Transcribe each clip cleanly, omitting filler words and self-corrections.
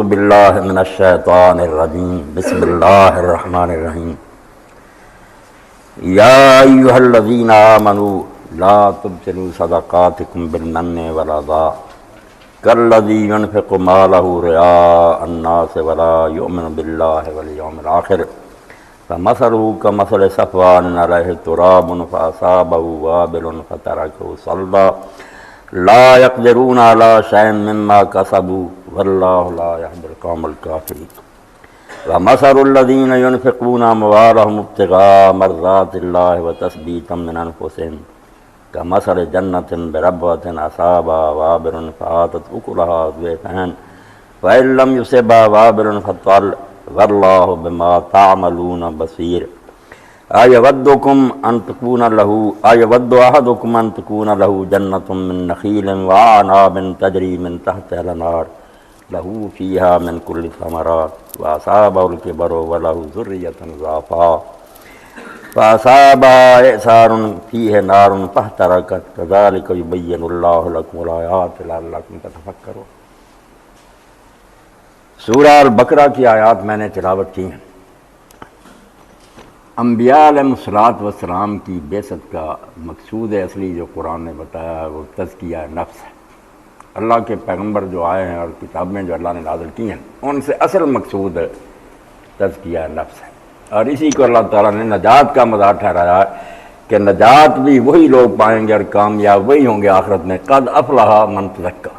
باللہ من الشیطان الرجیم بسم اللہ الرحمن الرحیم یا ایہا الذین آمنوا لا تبطلوا صدقاتکم بالمن والعطاء کالذی ينفق مالہ رئاء الناس ولا یؤمن باللہ والیوم الآخر فمثلہ کمثل صفوان علیہ تراب فأصابہ وابل فترکہ صلبا لا يقدرون على شيء مما كسبوا والله لا يهدي القوم الكافرين ومثل الذين ينفقون أموالهم ابتغاء مرضات الله وتثبيتا من أنفسهم كمثل جنة بربوة أصابها وابل فآتت أكلها ضعفين فإن لم يصبها وابل فطل والله بما تعملون بصير أيود أحدكم أن تكون له جنة من نخيل وأعناب تجري من تحتها الأنهار له فيها من كل الثمرات وأصابه الكبر وله ذرية ضعفاء فأصابها إعصار فيه نار فاحترقت كذلك يبين الله لكم الآيات لعلكم تتفكرون۔ سورہ البقرہ کی آیات میں نے تلاوت کی ہیں۔ انبیاء علیہ السلام کی بعثت کا مقصود اصلی جو قرآن نے بتایا وہ تزکیہ نفس ہے۔ اللہ کے پیغمبر جو آئے ہیں اور کتابیں جو اللہ نے نازل کی ہیں ان سے اصل مقصود تزکیہ نفس ہے، اور اسی کو اللہ تعالیٰ نے نجات کا مدار ٹھہرایا ہے کہ نجات بھی وہی لوگ پائیں گے اور کامیاب وہی ہوں گے آخرت میں۔ قد افلح من تزکیٰ،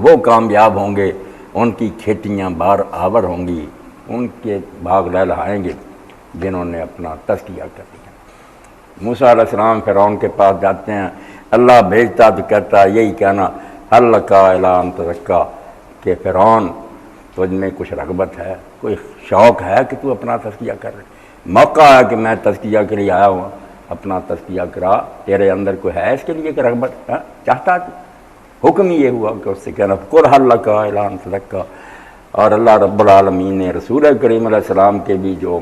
وہ کامیاب ہوں گے، ان کی کھیتیاں بار آور ہوں گی، ان کے باغ لہلہائیں گے جنہوں نے اپنا تزکیہ کر دیا۔ موسیٰ علیہ السلام فرعون کے پاس جاتے ہیں، اللہ بھیجتا تو کہتا یہی کہنا حل لک الی ان تزکیٰ کہ فرعون تجھ میں کچھ رغبت ہے، کوئی شوق ہے کہ تو اپنا تزکیہ کر رہے، موقع ہے کہ میں تزکیہ کے لیے آیا ہوں، اپنا تزکیہ کرا، تیرے اندر کوئی ہے اس کے لیے کہ رغبت ہے چاہتا ہے؟ حکم یہ ہوا کہ اس سے کہنا قل حل لک الی ان تزکیٰ۔ اور اللہ رب العالمین نے رسول کریم علیہ السلام کے بھی جو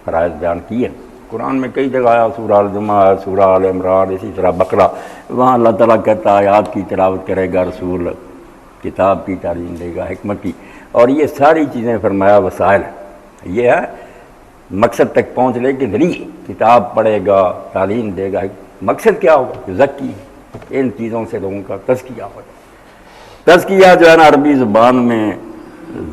فرائض بیان کیے قرآن میں کئی جگہ آیا، سورہ الجمعہ، سورہ آل عمران، اسی طرح بقرہ، وہاں اللہ تعالیٰ کہتا آیات کی تلاوت کرے گا رسول، کتاب کی تعلیم دے گا، حکمت کی، اور یہ ساری چیزیں فرمایا وسائل ہیں، یہ ہے مقصد تک پہنچنے کے ذریعے، کتاب پڑھے گا، تعلیم دے گا، مقصد کیا ہوگا؟ زکی، ان چیزوں سے لوگوں کا تزکیہ ہو جائے۔ تزکیہ جو ہے نا عربی زبان میں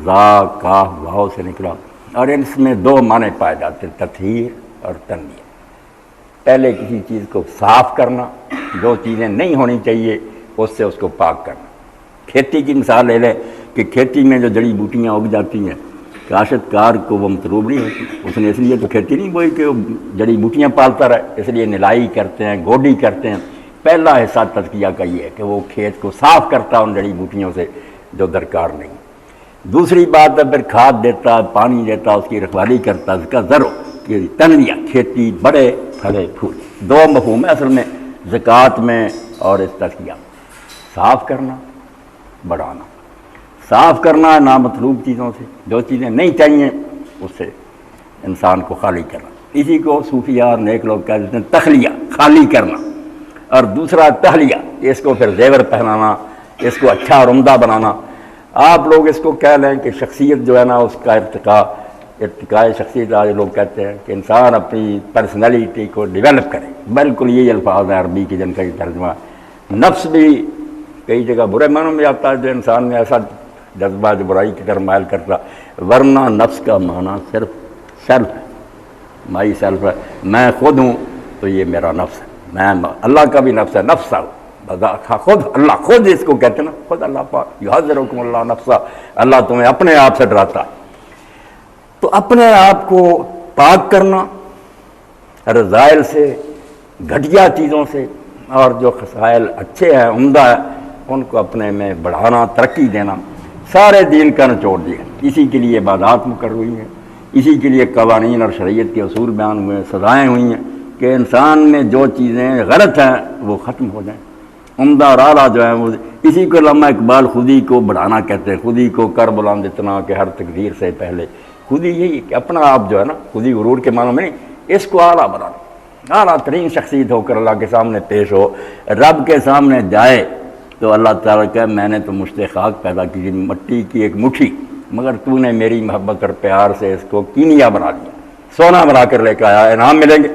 ذا کاف واو سے نکلا، اور اس میں دو معنی پائے جاتے ہیں، تطہیر اور تنمیہ۔ پہلے کسی چیز کو صاف کرنا، جو چیزیں نہیں ہونی چاہیے اس سے اس کو پاک کرنا۔ کھیتی کی مثال لے لیں کہ کھیتی میں جو جڑی بوٹیاں اگ جاتی ہیں، کاشتکار کو وہ مطلوب نہیں ہوتی، اس نے اس لیے تو کھیتی نہیں بوئی کہ وہ جڑی بوٹیاں پالتا رہے، اس لیے نلائی کرتے ہیں، گوڈی کرتے ہیں۔ پہلا حصہ تزکیہ کا یہ ہے کہ وہ کھیت کو صاف کرتا ان جڑی بوٹیوں سے جو درکار نہیں۔ دوسری بات ہے پھر کھاد دیتا، پانی دیتا، اس کی رکھوالی کرتا، اس کا ذرو کہ تنمیہ، کھیتی بڑے پھلے پھول۔ دو مفہوم ہے اصل میں زکوٰۃ میں اور اس تزکیہ، صاف کرنا، بڑھانا۔ صاف کرنا ہے نامطلوب چیزوں سے، جو چیزیں نہیں چاہیے اس سے انسان کو خالی کرنا، اسی کو صوفیہ اور نیک لوگ کہہ دیتے ہیں تخلیہ، خالی کرنا۔ اور دوسرا تہلیہ، اس کو پھر زیور پہنانا، اس کو اچھا اور عمدہ بنانا۔ آپ لوگ اس کو کہہ لیں کہ شخصیت جو ہے نا اس کا ارتقاء شخصیت، آج لوگ کہتے ہیں کہ انسان اپنی پرسنالٹی کو ڈیولپ کرے، بالکل یہی الفاظ ہیں عربی کی جن کا یہ ترجمہ۔ نفس بھی کئی جگہ برے معنوں میں آتا ہے، جو انسان میں ایسا جذبہ جو برائی کی طرف مائل کرتا، ورنہ نفس کا معنی صرف سیلف ہے، مائی سیلف ہے، میں خود ہوں تو یہ میرا نفس ہے، میں اللہ کا بھی نفس ہے، نفس ہے خود، اللہ خود اس کو کہتے ہیں نا، خود اللہ پاک یحذرکم اللہ نفسہ، اللہ تمہیں اپنے آپ سے ڈراتا ہے۔ تو اپنے آپ کو پاک کرنا رذائل سے، گھٹیا چیزوں سے، اور جو خصائل اچھے ہیں، عمدہ ہے، ان کو اپنے میں بڑھانا، ترقی دینا، سارے دین کا نچوڑ دیا۔ اسی کے لیے عبادات مقرر ہوئی ہیں، اسی کے لیے قوانین اور شریعت کے اصول بیان ہوئے ہیں، سزائیں ہوئی ہیں کہ انسان میں جو چیزیں غلط ہیں وہ ختم ہو جائیں، عمدہ اور اعلیٰ جو ہے وہ۔ اسی کو علامہ اقبال خودی کو بڑھانا کہتے ہیں، خودی کو کر بلند اتنا کہ ہر تقدیر سے پہلے۔ خودی یہی کہ اپنا آپ جو ہے نا، خودی غرور کے معنوں میں نہیں، اس کو اعلیٰ بنانا، اعلیٰ ترین شخصیت ہو کر اللہ کے سامنے پیش ہو، رب کے سامنے جائے تو اللہ تعالیٰ کہ میں نے تو مشت خاک پیدا کی، مٹی کی ایک مٹھی، مگر تو نے میری محبت اور پیار سے اس کو کینیا بنا دیا، سونا بنا کر لے کے آیا، انعام ملیں گے۔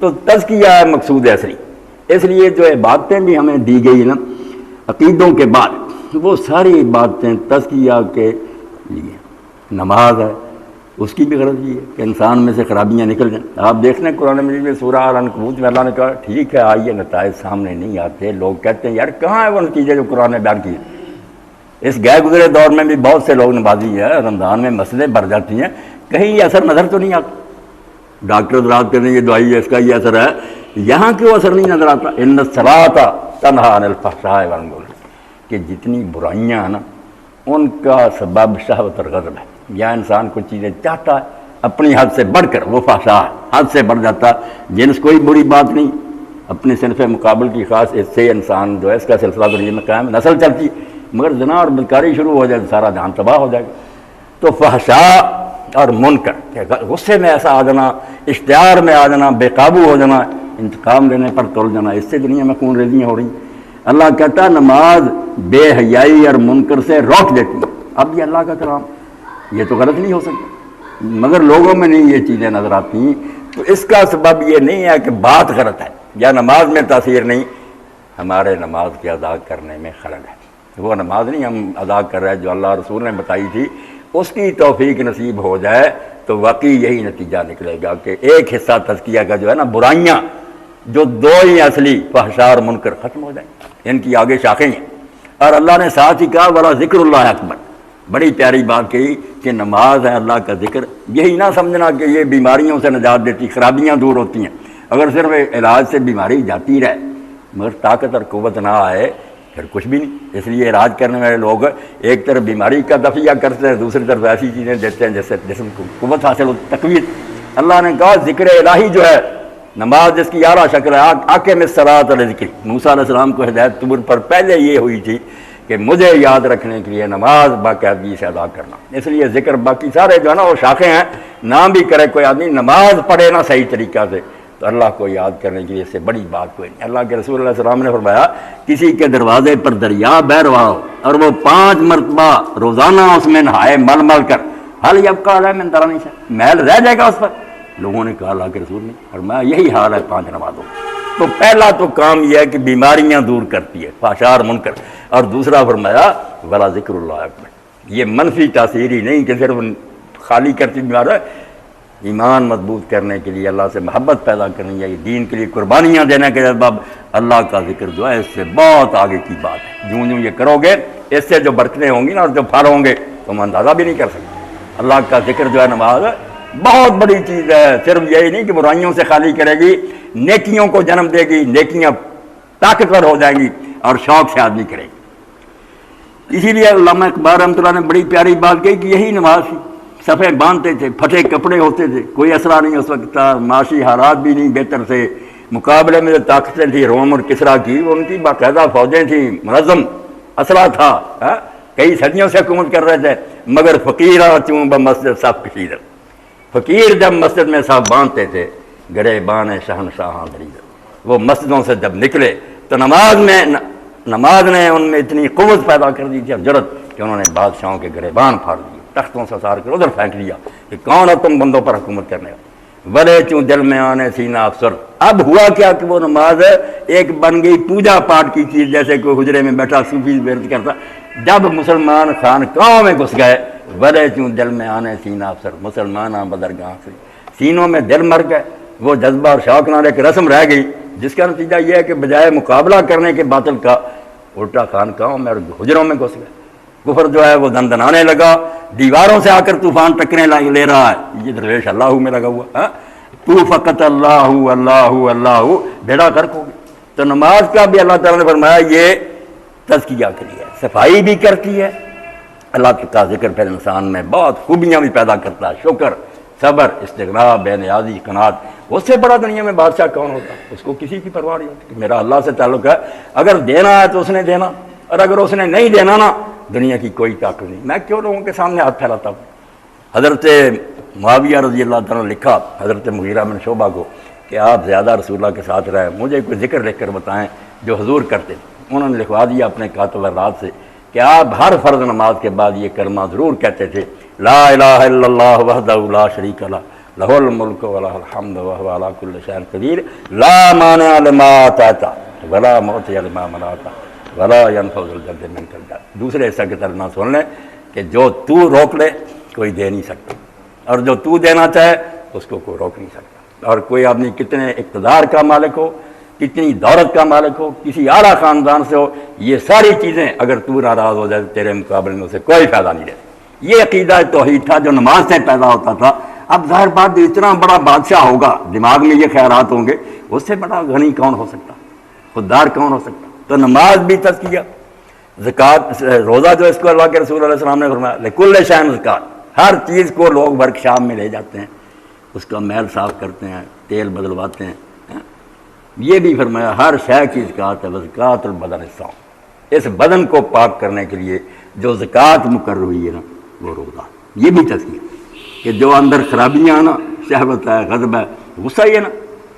تو تزکیہ ہے مقصود اصلی۔ اس لیے جو عبادتیں بھی ہمیں دی گئی نا عقیدوں کے بعد، وہ ساری عبادتیں تزکیہ کے لیے۔ نماز ہے، اس کی بھی غرض یہ ہے کہ انسان میں سے خرابیاں نکل جائیں۔ آپ دیکھ لیں قرآن مجید میں سورہ العنکبوت میں اللہ نے کہا ٹھیک ہے آئیے نتائج سامنے نہیں آتے، لوگ کہتے ہیں یار کہاں ہے وہ نتیجے جو قرآن نے بیان کیے۔ اس گئے گزرے دور میں بھی بہت سے لوگ نمازی ہیں، رمضان میں مسجدیں بھر جاتی ہیں، کہیں یہ اثر نظر تو نہیں آتا۔ ڈاکٹر حضرات کہتے ہیں یہ دوائی ہے، اس کا یہ اثر ہے، یہاں کیوں اثر نہیں نظر آتا؟ ان الصلاۃ تنہی عن الفحشاء والمنکر، کہ جتنی برائیاں ہیں نا ان کا سبب شہوت اور غضب ہے۔ یا انسان کچھ چیزیں چاہتا ہے اپنی حد سے بڑھ کر، وہ فحشاء ہے، حد سے بڑھ جاتا ہے۔ جنس کوئی بری بات نہیں، اپنے صنف مقابل کی خاص اس سے انسان جو ہے اس کا سلسلہ تو میں قائم، نسل چلتی، مگر زنا اور بدکاری شروع ہو جائے تو سارا جہان تباہ ہو جائے گا۔ تو فحشاء اور منکر، غصے میں ایسا آ جانا، اشتہار میں آ جانا، بے قابو ہو جانا، انتقام لینے پر تل جانا، اس سے دنیا میں خون ریزیاں ہو رہی ہیں۔ اللہ کہتا ہے نماز بے حیائی اور منکر سے روک دیتی ہے۔ اب یہ اللہ کا کلام، یہ تو غلط نہیں ہو سکتا، مگر لوگوں میں نہیں یہ چیزیں نظر آتی۔ تو اس کا سبب یہ نہیں ہے کہ بات غلط ہے یا نماز میں تاثیر نہیں، ہمارے نماز کے ادا کرنے میں خلل ہے۔ وہ نماز نہیں ہم ادا کر رہے جو اللہ رسول نے بتائی تھی، اس کی توفیق نصیب ہو جائے تو واقعی یہی نتیجہ نکلے گا کہ ایک حصہ تزکیہ کا جو ہے نا برائیاں جو دو ہی اصلی فحشاء اور منکر ختم ہو جائیں، ان کی آگے شاخیں ہیں۔ اور اللہ نے ساتھ ہی کہا ولا ذکر اللہ اکبر، بڑی پیاری بات کہی کہ نماز ہے اللہ کا ذکر۔ یہی نہ سمجھنا کہ یہ بیماریوں سے نجات دیتی، خرابیاں دور ہوتی ہیں۔ اگر صرف علاج سے بیماری جاتی رہے مگر طاقت اور قوت نہ آئے پھر کچھ بھی نہیں۔ اس لیے علاج کرنے والے لوگ ایک طرف بیماری کا دفیہ کرتے ہیں، دوسری طرف ایسی چیزیں دیتے ہیں جس سے جسم کو قوت حاصل ہوتی، تقویت۔ اللہ نے کہا ذکر الہی جو ہے نماز جس کی اعلیٰ شکل ہے، اقیم الصلاۃ ذکر۔ موسیٰ علیہ السلام کو ہدایت طور پر پہلے یہ ہوئی تھی کہ مجھے یاد رکھنے کے لیے نماز باقاعدگی سے ادا کرنا۔ اس لیے ذکر باقی سارے جو ہے نا وہ شاخیں ہیں، نام بھی کرے کوئی آدمی، نماز پڑھے نا صحیح طریقہ سے تو اللہ کو یاد کرنے کے لیے اس سے بڑی بات کوئی نہیں۔ اللہ کے رسول اللہ علیہ السلام نے فرمایا کسی کے دروازے پر دریا بہ رہا ہو اور وہ 5 مرتبہ روزانہ اس میں نہائے مل مل کر، حل یبقیٰ علیہ من درنی سے، محل رہ جائے گا اس پر۔ لوگوں نے کہا اللہ کے رسول نے فرمایا یہی حال ہے 5 نمازوں۔ تو پہلا تو کام یہ ہے کہ بیماریاں دور کرتی ہے، فحشاء اور منکر، اور دوسرا فرمایا ولا ذکر اللہ اکبر۔ یہ منفی تاثیر ہی نہیں کہ صرف خالی کرتی بیمار ہے، ایمان مضبوط کرنے کے لیے، اللہ سے محبت پیدا کرنی ہے، دین کے لیے قربانیاں دینے کے جذبہ، اللہ کا ذکر جو ہے اس سے بہت آگے کی بات ہے۔ جوں جوں یہ کرو گے اس سے جو برکتیں ہوں گی نا اور جو پھل ہوں گے تم اندازہ بھی نہیں کر سکتے۔ اللہ کا ذکر جو ہے نماز بہت بڑی چیز ہے، صرف یہی نہیں کہ برائیوں سے خالی کرے گی، نیکیوں کو جنم دے گی، نیکیاں طاقتور ہو جائیں گی اور شوق سے آدمی کرے گی۔ اسی لیے علامہ اقبال رحمۃ اللہ نے بڑی پیاری بات کہی کہ یہی نماز تھی۔ صفحے باندھتے تھے، پھٹے کپڑے ہوتے تھے، کوئی اسرا نہیں اس وقت تھا، معاشی حالات بھی نہیں بہتر تھے، مقابلے میں جو طاقتیں تھیں روم اور کسرا کی ان کی باقاعدہ فوجیں تھیں، منظم اسلحہ تھا، کئی صدیوں سے حکومت کر رہے تھے، مگر فقیرہ چوں بمسجد صف کشیدہ، فقیر جب مسجد میں صف باندھتے تھے گرے بان شہنشاہ دریدہ، وہ مسجدوں سے جب نکلے تو نماز نے ان میں اتنی قوت پیدا کر دی تھی اور جرت کہ انہوں نے بادشاہوں کے گریبان پھاڑ دیے، تختوں سے اتار کر ادھر پھینک دیا کہ کون ہے تم بندوں پر حکومت کرنے کا، بڑے چوں دل میں آنے سینہ افسر۔ اب ہوا کیا کہ وہ نماز ایک بن گئی پوجا پاٹ کی چیز، جیسے کوئی حجرے میں بیٹھا صوفی ورد کرتا۔ جب مسلمان خانقاہوں میں گھس گئے بڑے چوں دل میں آنے سینہ افسر، مسلمان بدرگاہ سے سینوں میں دل مر گئے، وہ جذبہ اور شوق نہ ایک رسم رہ گئی، جس کا نتیجہ یہ ہے کہ بجائے مقابلہ کرنے کے باطل کا الٹا خانقاہوں میں اور حجروں میں گھس گئے۔ کفر جو ہے وہ دندنانے لگا، دیواروں سے آ کر طوفان ٹکرنے لے رہا ہے، یہ درویش اللہ میں لگا ہوا، تو فقط اللہ اللہ اللہ، بیڑا غرق ہو گیا۔ تو نماز کا بھی اللہ تعالیٰ نے فرمایا یہ تزکیہ کے لیے، صفائی بھی کرتی ہے، اللہ کا ذکر پھر انسان میں بہت خوبیاں بھی پیدا کرتا ہے، شکر، صبر، استغنا، بے نیازی، قناعت۔ اس سے بڑا دنیا میں بادشاہ کون ہوتا ہے؟ اس کو کسی کی پرواہ نہیں ہوتی کہ میرا اللہ سے تعلق ہے، اگر دینا ہے تو اس نے دینا، اور اگر اس نے نہیں دینا نا دنیا کی کوئی طاقت نہیں۔ میں کیوں لوگوں کے سامنے ہاتھ پھیلاتا ہوں؟ حضرت معاویہ رضی اللہ تعالیٰ نے لکھا حضرت مغیرہ بن شعبہ کو کہ آپ زیادہ رسول اللہ کے ساتھ رہے، مجھے کوئی ذکر لکھ کر بتائیں جو حضور کرتے۔ انہوں نے لکھوا دیا اپنے کاتب رات سے کہ آپ ہر فرض نماز کے بعد یہ کلمہ ضرور کہتے تھے، لا الہ الا اللہ وحدہ لا شریک لہ لہ الملک ولہ الحمد وہو علی کل شیء قدیر لا مانع لما اعطیت ولا معطی لما منعت ولا ينفع ذا الجد منک الجد۔ دوسرے حصہ کی ترجمہ سن لیں کہ جو تو روک لے کوئی دے نہیں سکتا، اور جو تو دینا چاہے اس کو کوئی روک نہیں سکتا۔ اور کوئی آدمی کتنے اقتدار کا مالک ہو، کتنی دولت کا مالک ہو، کسی اعلیٰ خاندان سے ہو، یہ ساری چیزیں اگر تو ناراض ہو جائے تو تیرے مقابلے میں اسے کوئی فائدہ نہیں دیتی۔ یہ عقیدہ توحید تھا جو نماز سے پیدا ہوتا تھا۔ اب ظاہر بات اتنا بڑا بادشاہ ہوگا، دماغ میں یہ خیالات ہوں گے، اس سے بڑا غنی کون ہو سکتا، خوددار کون ہو سکتا؟ تو نماز بھی تزکیہ، زکوٰۃ، روزہ جو اس کو اللہ کے رسول علیہ السلام نے فرمایا لکل شیء زکوٰۃ، ہر چیز کو لوگ ورک شاپ میں لے جاتے ہیں، اس کا میل صاف کرتے ہیں، تیل بدلواتے ہیں، یہ بھی فرمایا ہر شے کی زکوٰۃ ہے، زکوٰۃ البدن الصوم، اس بدن کو پاک کرنے کے لیے جو زکوٰۃ مقرر ہوئی ہے نا وہ روزہ۔ یہ بھی تزکیہ کہ جو اندر خرابیاں نا، شہوت ہے، غضب ہے، غصہ ہی ہے نا،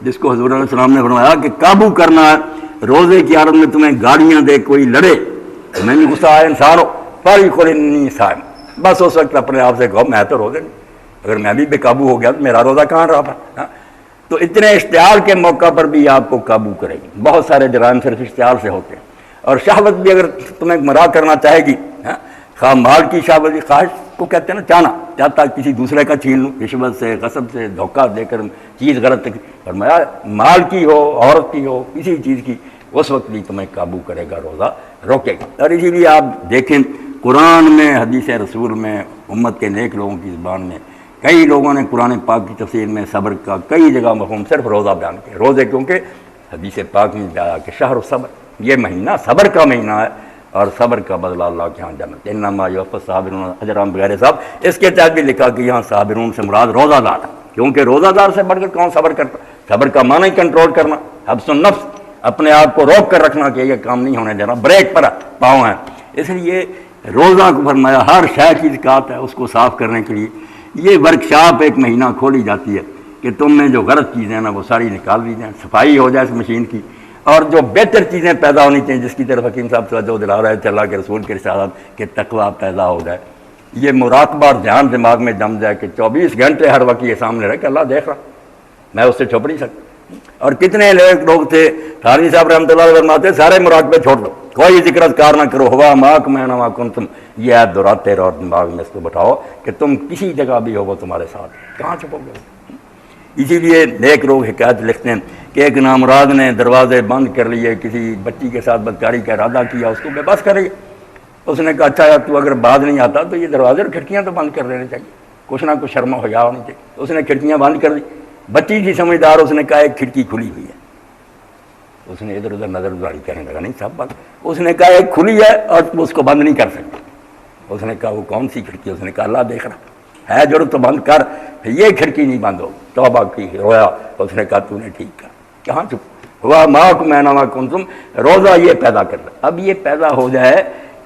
جس کو حضور علیہ السلام نے فرمایا کہ قابو کرنا ہے، روزے کی حالت میں تمہیں گالیاں دے کوئی لڑے، میں بھی غصہ آئے انسان ہو فَلْيَقُلْ إِنِّي صَائِمٌ، بس اس وقت اپنے آپ سے کہو میں تو روزے نہیں، اگر میں بھی بے قابو ہو گیا تو میرا روزہ کہاں رہا تھا۔ تو اتنے اشتعال کے موقع پر بھی آپ کو قابو کرے گی۔ بہت سارے جرائم صرف اشتعال سے ہوتے ہیں، اور شہوت بھی اگر تمہیں گمراہ کرنا چاہے گی، خواہ مال کی شہوت، خواہش کو کہتے ہیں نا چاہنا، چاہتا کسی دوسرے کا چھین لوں، رشوت سے، غصب سے، دھوکہ دے کر چیز غلط تک، فرمایا مال کی ہو، عورت کی ہو، کسی چیز کی، اس وقت بھی تمہیں قابو کرے گا، روزہ روکے گا۔ اور اسی لیے آپ دیکھیں قرآن میں، حدیث رسول میں، امت کے نیک لوگوں کی زبان میں کئی لوگوں نے قرآن پاک کی تفسیر میں صبر کا کئی جگہ مفہوم صرف روزہ بیان کیا، روزے، کیونکہ حدیث پاک میں آیا کہ شہر الصبر، یہ مہینہ صبر کا مہینہ ہے، اور صبر کا بدلہ اللہ کے ہاں جنت، انما یوفی الصابرون اجرهم بغیر حساب۔ اس کے تحت بھی لکھا کہ یہاں صابرون سے مراد روزہ دار ہے، کیونکہ روزہ دار سے بڑھ کر کون صبر کرتا؟ صبر کا معنی کنٹرول کرنا، حبس النفس، اپنے آپ کو روک کر رکھنا کہ یہ کام نہیں ہونے دینا، بریک پر پاؤں ہیں۔ اس لیے روزہ کو فرمایا ہر شے کی زکوٰۃ ہے، اس کو صاف کرنے کے لیے یہ ورکشاپ ایک مہینہ کھولی جاتی ہے کہ تم میں جو غلط چیزیں ہیں نا وہ ساری نکال دی جائیں، صفائی ہو جائے اس مشین کی، اور جو بہتر چیزیں پیدا ہونی چاہیے، جس کی طرف حکیم صاحب توجہ دلا رہے تھے اللہ کے رسول کے رسالت کہ تقویٰ پیدا ہو جائے، یہ مراقبہ اور دھیان دماغ میں جم جائے کہ 24 گھنٹے ہر وقت یہ سامنے رہے کہ اللہ دیکھ رہا، میں اس سے چھپ نہیں سکتا۔ اور کتنے لوگ تھے، تھانوی صاحب رحمۃ اللہ علیہ فرماتے سارے مراقبے چھوڑ دو، کوئی ذکر اذکار نہ کرو، ہوا معکم اینما کنتم، یہ عید دہراتے رہو اور دماغ میں اس کو بٹھاؤ کہ تم کسی جگہ بھی ہو وہ تمہارے ساتھ، کہاں چھپو گے؟ اسی لیے نیک لوگ حکایت لکھتے ہیں کہ ایک نامراد نے دروازے بند کر لیے، کسی بچی کے ساتھ بدکاری کا ارادہ کیا، اس کو بے بس کرے، اس نے کہا اچھا یار تو اگر باز نہیں آتا تو یہ دروازے اور کھڑکیاں تو بند کر دینے چاہیے، کچھ نہ کچھ شرم و حیا ہونی چاہیے۔ اس نے کھڑکیاں بند کر دی، بچی تھی سمجھدار، اس نے کہا ایک کھڑکی کھلی ہوئی ہے، اس نے ادھر ادھر نظر گزاری کرنے لگا، نہیں سب بند، اس نے کہا ایک کھلی ہے اور تم اس کو بند نہیں کر سکتے، اس نے کہا وہ کون سی کھڑکی؟ اس نے کہا اللہ دیکھ رہا ہے، ضرورت تو بند کر، یہ کھڑکی نہیں بند ہو، توبہ کی، رویا، اس نے کہا تو نے ٹھیک کہا، کہاں چپ ہوا معکم اینما کنتم، روزہ یہ پیدا کرتا۔ اب یہ پیدا ہو جائے،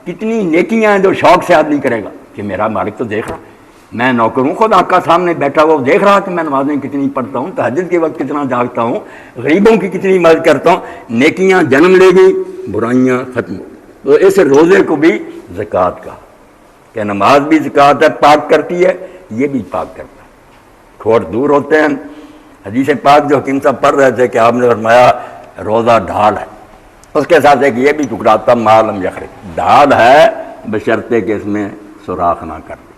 کتنی نیکیاں ہیں جو شوق سے آدمی کرے گا کہ میرا مالک تو دیکھ رہا، میں نوکر ہوں، خود آقا سامنے بیٹھا ہوا دیکھ رہا کہ میں نمازیں کتنی پڑھتا ہوں، تہجد کے وقت کتنا جاگتا ہوں، غریبوں کی کتنی مدد کرتا ہوں، نیکیاں جنم لے گی، برائیاں ختم ہو۔ تو اس روزے کو بھی زکوٰۃ کا کہ نماز بھی زکوٰۃ ہے، پاک کرتی ہے، یہ بھی پاک کرتا ہے، کھوٹ دور ہوتے ہیں۔ حدیث پاک جو حکیم صاحب پڑھ رہے تھے کہ آپ نے فرمایا روزہ ڈھال ہے، اس کے ساتھ ایک یہ بھی ٹکڑا تھا معلوم یخرج، ڈھال ہے بشرطے کہ اس میں سوراخ نہ کر دے۔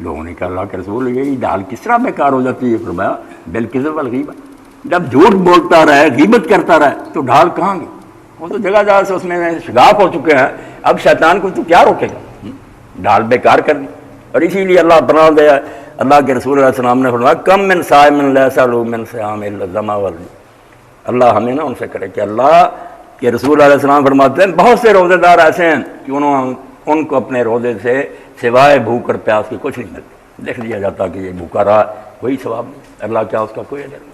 لوگوں نے کہا اللہ کے رسول یہ ڈھال کس طرح بیکار ہو جاتی ہے؟ فرمایا بالکذب والغیبہ، جب جھوٹ بولتا رہے، غیبت کرتا رہے تو ڈھال کہاں گئی؟ وہ تو جگہ جگہ سے اس میں شگاف ہو چکے ہیں، اب شیطان کو تو کیا روکے گا؟ ڈھال بیکار کر دی۔ اور اسی لیے اللہ بنا دیا، اللہ کے رسول علیہ السلام نے فرمایا کم من صائم لیس لہ من صیام الا الظمأ والجوع، اللہ ہمیں نہ ان سے کرے کہ اللہ کے رسول علیہ السلام فرماتے ہیں بہت سے روزے دار ایسے ہیں کہ ان کو اپنے روزے سے سوائے بھوک اور پیاس کے کچھ نہیں ملتا، دیکھ لیا جاتا کہ یہ بھوکا رہا، کوئی ثواب نہیں، اللہ کیا اس کا کوئی اجر نہیں۔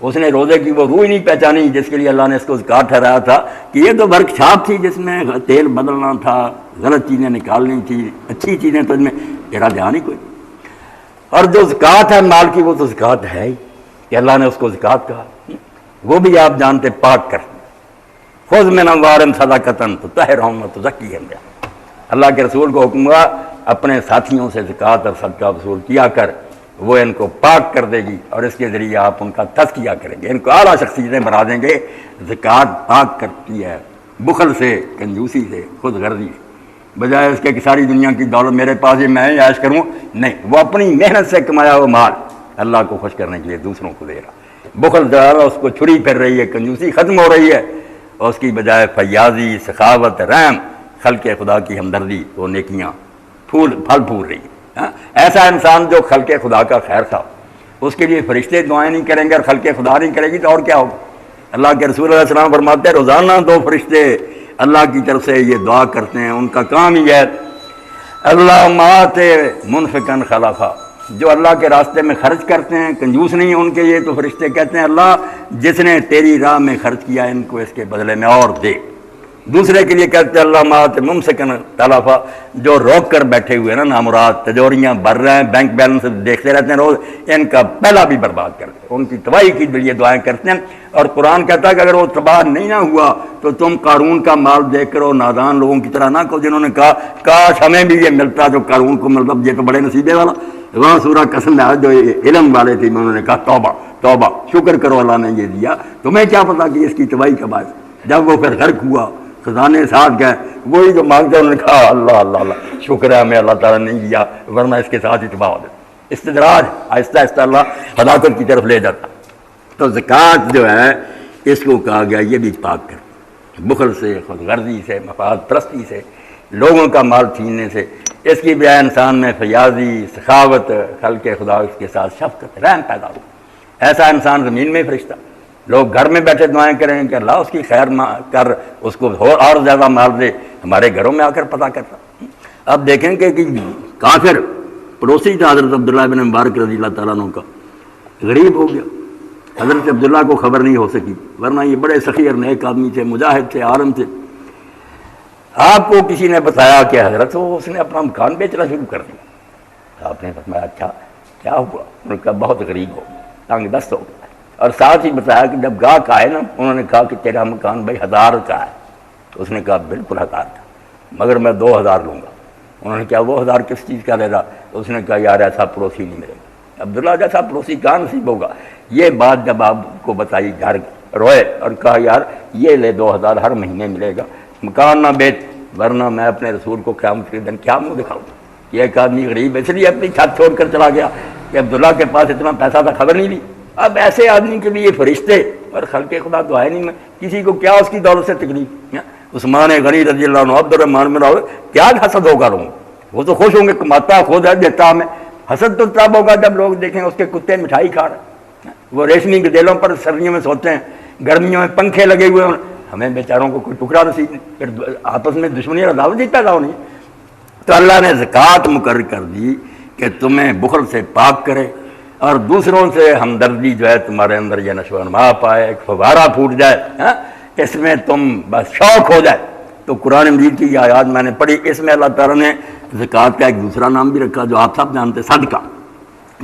اس نے روزے کی وہ روح ہی نہیں پہچانی جس کے لیے اللہ نے اس کو زکوٰۃ ٹھہرایا تھا کہ یہ تو ورک شاپ تھی جس میں تیل بدلنا تھا، غلط چیزیں نکالنی تھی، اچھی چیزیں تو اس میں تیرا دھیان ہی کوئی نہیں۔ اور جو زکوٰۃ ہے مال کی وہ تو زکوٰۃ ہے ہی کہ اللہ نے اس کو زکوٰۃ کہا، وہ بھی آپ جانتے پاک کر، خذ من اموالہم صدقۃ تطہرھم وتزکیھم بہا، اللہ کے رسول کو حکم ہوا اپنے ساتھیوں سے زکوٰۃ اور صدقہ وصول کیا کر، وہ ان کو پاک کر دے گی اور اس کے ذریعے آپ ان کا تزکیہ کریں گے، ان کو اعلیٰ شخصیتیں بنا دیں گے۔ زکوٰۃ پاک کرتی ہے بخل سے، کنجوسی سے، خود غرضی سے، بجائے اس کے کہ ساری دنیا کی دولت میرے پاس ہے میں عیش کروں، نہیں، وہ اپنی محنت سے کمایا ہوا مال اللہ کو خوش کرنے کے لیے دوسروں کو دے رہا۔ بخل زیادہ اس کو چھری پھر رہی ہے، کنجوسی ختم ہو رہی ہے، اور اس کی بجائے فیاضی، سخاوت، رحم، خلق خدا کی ہمدردی، وہ نیکیاں پھول رہی ہے۔ ایسا انسان جو خلق خدا کا خیر خواہ، اس کے لیے فرشتے دعائیں نہیں کریں گے اور خلق خدا نہیں کرے گی تو اور کیا ہوگا؟ اللہ کے رسول علیہ السلام فرماتے ہیں روزانہ 2 فرشتے اللہ کی طرف سے یہ دعا کرتے ہیں، ان کا کام ہی ہے اللہ مات منفقن خلفا، جو اللہ کے راستے میں خرچ کرتے ہیں، کنجوس نہیں ان کے، یہ تو فرشتے کہتے ہیں اللہ جس نے تیری راہ میں خرچ کیا ان کو اس کے بدلے میں اور دے۔ دوسرے کے لیے کہتے ہیں اللہ مات ممسکن تلفا، جو روک کر بیٹھے ہوئے نا نامراد، تجوریاں بھر رہے ہیں، بینک بیلنس دیکھتے رہتے ہیں روز، ان کا پہلا بھی برباد کرتے ہیں، ان کی تباہی کی لیے دعائیں کرتے ہیں۔ اور قرآن کہتا ہے کہ اگر وہ تباہ نہیں نہ ہوا تو تم قارون کا مال دیکھ کر نادان لوگوں کی طرح نہ کہو جنہوں نے کہا کاش ہمیں بھی یہ ملتا جو قارون کو ملتا، یہ تو بڑے نصیبے والا۔ وہاں سورہ قسم میں جو علم والے تھے انہوں نے کہا توبہ توبہ، شکر کرو اللہ نے یہ دیا، تمہیں کیا پتا کہ اس کی تباہی کا باعث۔ جب وہ پھر غرق ہوا، خزانے ساتھ گئے، وہی جو مانگتے انہوں نے کہا اللہ اللہ اللہ، شکر ہے ہمیں اللہ تعالیٰ نے نہیں دیا ورنہ اس کے ساتھ ہی تباہ ہو جاتا۔ استدراج، آہستہ آہستہ اللہ ہلاکت کی طرف لے جاتا۔ تو زکوٰۃ جو ہے اس کو کہا گیا یہ بھی پاک کر، بخل سے، خود غرضی سے، مفاد پرستی سے، لوگوں کا مال چھیننے سے۔ اس کی بجائے انسان میں فیاضی، سخاوت، خلق خدا اس کے ساتھ شفقت، رحم پیدا ہو۔ ایسا انسان زمین میں فرشتہ، لوگ گھر میں بیٹھے دعائیں کریں کہ اللہ اس کی خیر کر، اس کو اور زیادہ مال دے، ہمارے گھروں میں آ کر پتہ کرتا۔ اب دیکھیں کہ کافر پڑوسی تھا حضرت عبداللہ بن مبارک رضی اللہ تعالیٰ عنہ کا، غریب ہو گیا، حضرت عبداللہ کو خبر نہیں ہو سکی، ورنہ یہ بڑے سخی اور نیک آدمی تھے، مجاہد تھے، عالم تھے۔ آپ کو کسی نے بتایا کہ حضرت اس نے اپنا مکان بیچنا شروع کر دیا۔ آپ نے فرمایا اچھا کیا ہوا؟ انہوں نے کہا بہت غریب ہو گیا، تنگ دست ہو گیا، اور ساتھ ہی بتایا کہ جب گاہک آئے نا انہوں نے کہا کہ تیرا مکان بھائی 1000 کا ہے، تو اس نے کہا بالکل 1000 کا، مگر میں 2000 لوں گا۔ انہوں نے کہا وہ 1000 کس چیز کا دے گا؟ اس نے کہا یار ایسا پڑوسی نہیں ملے گا، عبداللہ جیسا پڑوسی کہاں نصیب ہوگا؟ یہ بات جب آپ کو بتائی گھر روئے اور کہا یار یہ لے 2000 ہر مہینے ملے گا، مکان نہ بیچ ورنہ میں اپنے رسول کو قیامت کے دن کیا منہ دکھاؤں۔ یہ ایک آدمی غریب اس لیے اپنی چھت چھوڑ کر چلا گیا کہ عبداللہ کے پاس اتنا پیسہ تھا، خبر نہیں لی۔ اب ایسے آدمی کے لیے فرشتے اور خلق خدا تو ہے نہیں، میں کسی کو کیا اس کی دولت سے تکلیف۔ عثمان غنی رضی اللہ عنہ، عبد الرحمن بن عوف، کیا حسد ہوگا لوگوں، وہ تو خوش ہوں گے، کماتا خود ہے، دیتا ہمیں۔ حسد تو تب ہوگا جب لوگ دیکھیں اس کے کتے مٹھائی کھا رہے ہیں، وہ ریشمی گدیلوں پر سردیوں میں سوتے ہیں، گرمیوں میں پنکھے لگے ہوئے ہیں، ہمیں بیچاروں کو کوئی ٹکڑا نصیب نہیں، پھر آپس میں دشمنی اور عداوت پیدا ہونی۔ تو اللہ نے زکوٰۃ مقرر کر دی کہ تمہیں بخل سے پاک کرے اور دوسروں سے ہمدردی جو ہے تمہارے اندر یہ نشو و نما پائے، ایک فوارہ پھوٹ جائے، اس میں تم بس شوق ہو جائے۔ تو قرآن مجید کی یہ آیات میں نے پڑھی، اس میں اللہ تعالیٰ نے زکوٰۃ کا ایک دوسرا نام بھی رکھا جو آپ سب جانتے، صدقہ۔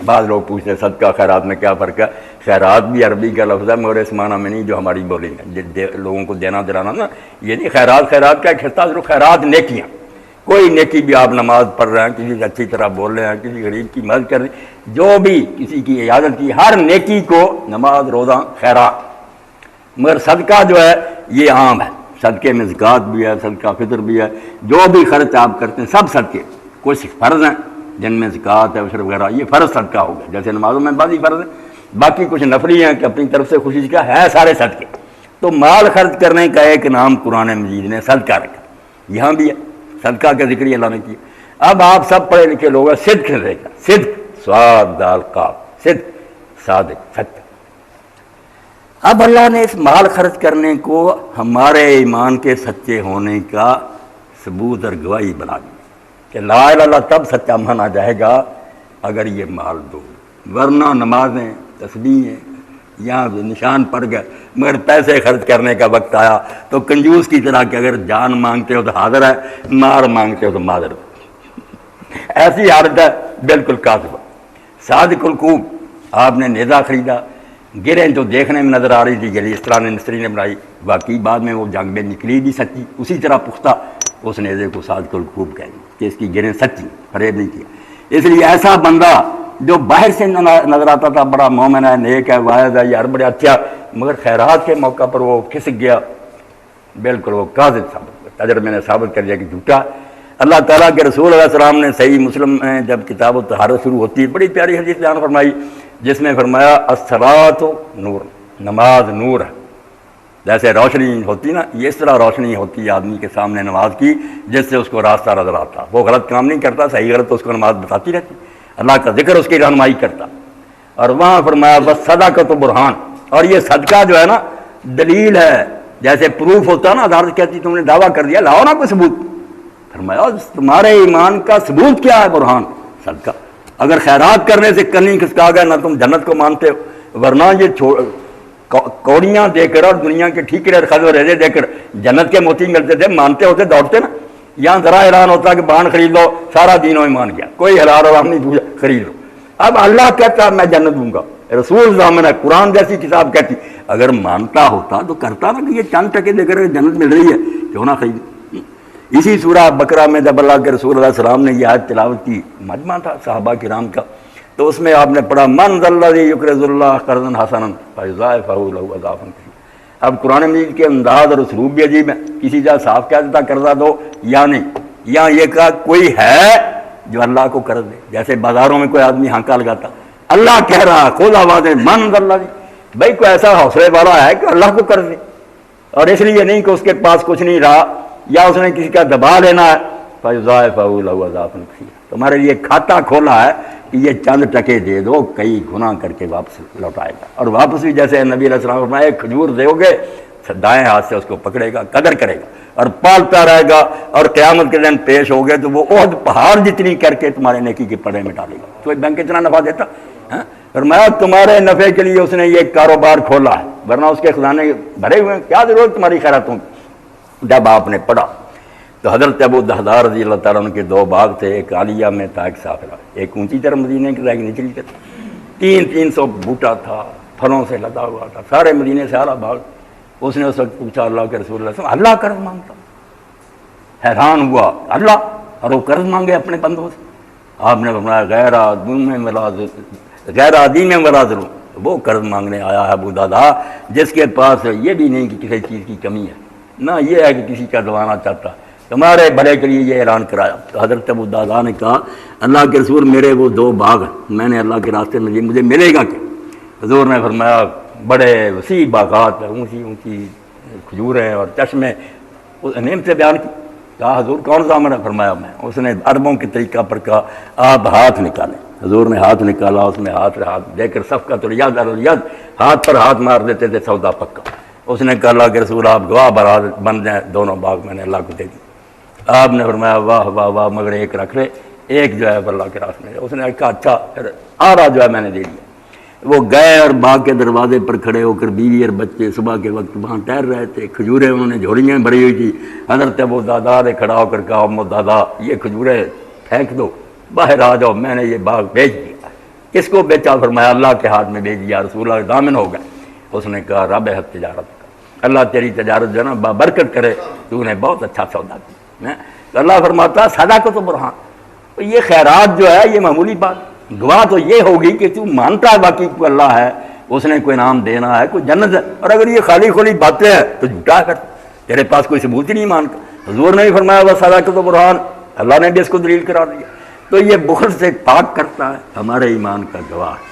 بعض لوگ پوچھتے ہیں صدقہ خیرات میں کیا فرق ہے؟ خیرات بھی عربی کا لفظ ہے مگر اس معنی میں نہیں جو ہماری بولی ہے، لوگوں کو دینا دلانا نا، یہ نہیں۔ خیرات کا ایک حصہ ضرور، خیرات نیکیاں، کوئی نیکی بھی آپ نماز پڑھ رہے ہیں، کسی سے اچھی طرح بول رہے ہیں، کسی غریب کی مدد کر رہے ہیں، جو بھی کسی کی عیادت کی، ہر نیکی کو نماز، روزہ، خیرات۔ مگر صدقہ جو ہے یہ عام ہے، صدقے میں زکوٰۃ بھی ہے، صدقہ فطر بھی ہے، جو بھی خرچ آپ کرتے ہیں سب صدقے، کچھ فرض ہیں جن میں زکوٰۃ ہے، عشر وغیرہ، یہ فرض صدقہ ہو گیا، جیسے نمازوں میں بعض ہی فرض ہیں، باقی کچھ نفلی ہیں کہ اپنی طرف سے خوشی کا ہے، سارے صدقے۔ تو مال خرچ کرنے کا ایک نام قرآن مجید نے صدقہ رکھا، یہاں بھی ہے صدقہ کا ذکر اللہ نے کیا۔ اب آپ سب پڑھے لکھے لوگ ہیں، صدق سے دیکھا، صدق، صاد دال قاف، صدق، صادق، سچ۔ اب اللہ نے اس مال خرچ کرنے کو ہمارے ایمان کے سچے ہونے کا ثبوت اور گواہی بنا دی کہ لا الہ الا اللہ تب سچا مانا جائے گا اگر یہ مال دو، ورنہ نمازیں، تسبیحیں یہاں نشان پڑ گئے، مگر پیسے خرچ کرنے کا وقت آیا تو کنجوس کی طرح کہ اگر جان مانگتے ہو تو حاضر ہے، مار مانگتے ہو تو معذر ہو، ایسی حالت ہے بالکل کاذب۔ صادق القوب، آپ نے نیزہ خریدا، گریں جو دیکھنے میں نظر آ رہی تھی گری اس طرح نے مستری نے بنائی، باقی بعد میں وہ جنگ میں نکلی بھی سچی، اسی طرح پختہ اس نیزے کو ساتھ کر خوب کہہ دی کہ اس کی گریں سچی، فریب نہیں کیا۔ اس لیے ایسا بندہ جو باہر سے نظر آتا تھا بڑا مومن ہے، نیک ہے، واحد ہے، یار بڑے اچھا، مگر خیرات کے موقع پر وہ کھسک گیا، بالکل وہ کاذب ثابت، تجربے نے ثابت کر دیا کہ جھوٹا۔ اللہ تعالیٰ کے رسول علیہ السلام نے صحیح مسلم میں جب کتاب الطہارت شروع ہوتی ہے بڑی پیاری حدیث بیان فرمائی، جس میں فرمایا الصلاۃ نور، نماز نور ہے، جیسے روشنی ہوتی نا، یہ اس طرح روشنی ہوتی ہے آدمی کے سامنے نماز کی جس سے اس کو راستہ نظر آتا، وہ غلط کام نہیں کرتا، صحیح غلط تو اس کو نماز بتاتی رہتی، اللہ کا ذکر اس کی رہنمائی کرتا۔ اور وہاں فرمایا بس صدقۃ برہان، اور یہ صدقہ جو ہے نا دلیل ہے، جیسے پروف ہوتا نا، عدالت کہتی تم نے دعویٰ کر دیا، لاؤ نا کوئی ثبوت۔ فرمایا تمہارے ایمان کا ثبوت کیا ہے؟ برہان، صدقہ۔ اگر خیرات کرنے سے کنی کھسکا گیا نہ تم جنت کو مانتے ہو، ورنہ یہ کوڑیاں دے کر اور دنیا کے ٹھیکے اور خز و ریزے دے کر جنت کے موتی ملتے تھے، مانتے ہوتے دوڑتے نا۔ یہاں ذرا اعلان ہوتا کہ بان خرید لو، سارا دین و ایمان گیا، کوئی حلال حرام نہیں پوچھا، خرید لو۔ اب اللہ کہتا میں جنت دوں گا، رسول ضامن ہے، قرآن جیسی کتاب کہتی، اگر مانتا ہوتا تو کرتا نا کہ یہ چند ٹکے دے کر جنت مل رہی ہے، کیوں نہ خرید۔ اسی سورہ بقرہ میں جب اللہ کے رسول علیہ السلام نے یہ آیت تلاوت کی، مجمع تھا صحابہ کرام کا، تو اس میں آپ نے پڑھا من ذا الذی یقرض اللہ قرضا حسنا فیضاعفہ لہ اضعافا کثیرا۔ اب قرآن مجید کے انداز اور اسلوب بھی عجیب ہے، کسی جگہ صاف کہہ دیتا قرضہ دو یا نہیں، یا یہ کہا کوئی ہے جو اللہ کو قرض دے، جیسے بازاروں میں کوئی آدمی ہانکا لگاتا، اللہ کہہ رہا خود آواز من ذا الذی، بھائی کوئی ایسا حوصلے والا ہے کہ اللہ کو قرض دے، اور اس لیے نہیں کہ اس کے پاس کچھ نہیں رہا یا اس نے کسی کا دبا لینا ہے، فیضاعفہ لہ اضعافا کثیرا، تمہارے لیے کھاتا کھولا ہے کہ یہ چند ٹکے دے دو، کئی گناہ کر کے واپس لوٹائے گا۔ اور واپس بھی جیسے نبی علیہ السلام فرمایا ایک کھجور دو گے، دائیں ہاتھ سے اس کو پکڑے گا، قدر کرے گا اور پالتا رہے گا، اور قیامت کے دن پیش ہو گئے تو وہ احد پہاڑ جتنی کر کے تمہارے نیکی کے پڑے میں ڈالے گا۔ تو بینک اتنا نفع دیتا، فرمایا تمہارے نفع کے لیے اس نے یہ کاروبار کھولا ہے، ورنہ اس کے خزانے بھرے ہوئے ہیں، کیا ضرورت تمہاری خیراتوں کی۔ جب آپ نے پڑھا تو حضرت ابو الدرداء رضی اللہ تعالیٰ عنہ کے دو باغ تھے، ایک عالیہ میں تھا، ایک سافلہ، ایک اونچی طرف مدینے کی، ایک نچلی طرف، 300 بوٹا تھا، پھلوں سے لدا ہوا تھا، سارے مدینے سے اعلیٰ باغ۔ اس نے اس وقت پوچھا اللہ کے رسول اللہ صلی اللہ علیہ وسلم، اللہ قرض مانگتا؟ حیران ہوا، اللہ، اور وہ قرض مانگے اپنے بندوں سے؟ آپ نے فرمایا غیر عدیم ولا ظلم، وہ قرض مانگنے آیا ہے ابو الدرداء جس کے پاس یہ بھی نہیں کہ کسی چیز کی کمی ہے، نہ یہ ہے کہ کسی کا دبانا چاہتا، تمہارے بھلے کے لیے یہ اعلان کرایا۔ تو حضرت ابو الدرداء نے کہا اللہ کے رسول میرے وہ 2 باغ ہیں، میں نے اللہ کے راستے میں مجھے ملے گا کیا؟ حضور نے فرمایا بڑے وسیع باغات ہیں، اونچی اونچی کھجوریں اور چشمے، اس نیم سے بیان کی۔ کہا حضور کون ضامن ہے؟ فرمایا میں۔ اس نے عربوں کے طریقہ پر کہا آپ ہاتھ نکالیں۔ حضور نے ہاتھ نکالا، اس میں ہاتھ دے کر صفقۃ الید الید، ہاتھ پر ہاتھ مار دیتے تھے، سودا پکا۔ اس نے کہا اللہ کے رسول آپ گواہ بن جائیں، دونوں باغ میں نے اللہ کو دے دی۔ آپ نے فرمایا واہ واہ واہ، مگر ایک رکھ لے، ایک جو ہے اللہ کے راستے میں۔ اس نے کہا اچھا، پھر آدھا جو ہے میں نے دے دیا۔ وہ گئے اور باغ کے دروازے پر کھڑے ہو کر بیوی اور بچے صبح کے وقت وہاں ٹہر رہے تھے، کھجوریں انہوں نے جھولیاں بھری ہوئی تھی۔ حضرت ابو الدرداء نے کھڑا ہو کر کہا ام الدرداء یہ کھجوریں پھینک دو، باہر آ جاؤ، میں نے یہ باغ بیچ دیا۔ کس کو بیچا؟ فرمایا اللہ کے ہاتھ میں بیچ دیا، رسول اللہ ضامن ہو گئے۔ اس نے کہا ربحت تجارت کا، اللہ تیری تجارت جو ہے نا بابرکت کرے، تو نے بہت اچھا سودا کیا۔ تو اللہ فرماتا صدقۃ برہان، یہ خیرات جو ہے یہ معمولی بات، گواہ تو یہ ہوگی کہ تو مانتا ہے باقی کوئی اللہ ہے، اس نے کوئی انعام دینا ہے، کوئی جنت ہے، اور اگر یہ خالی خالی باتیں ہیں تو جھوٹا کر، تیرے پاس کوئی ثبوت ہی نہیں مانتا۔ حضور نے بھی فرمایا وہ صدقۃ برہان، اللہ نے بھی اس کو دلیل قرار دیا۔ تو یہ بخل سے پاک کرتا ہے، ہمارے ایمان کا گواہ ہے۔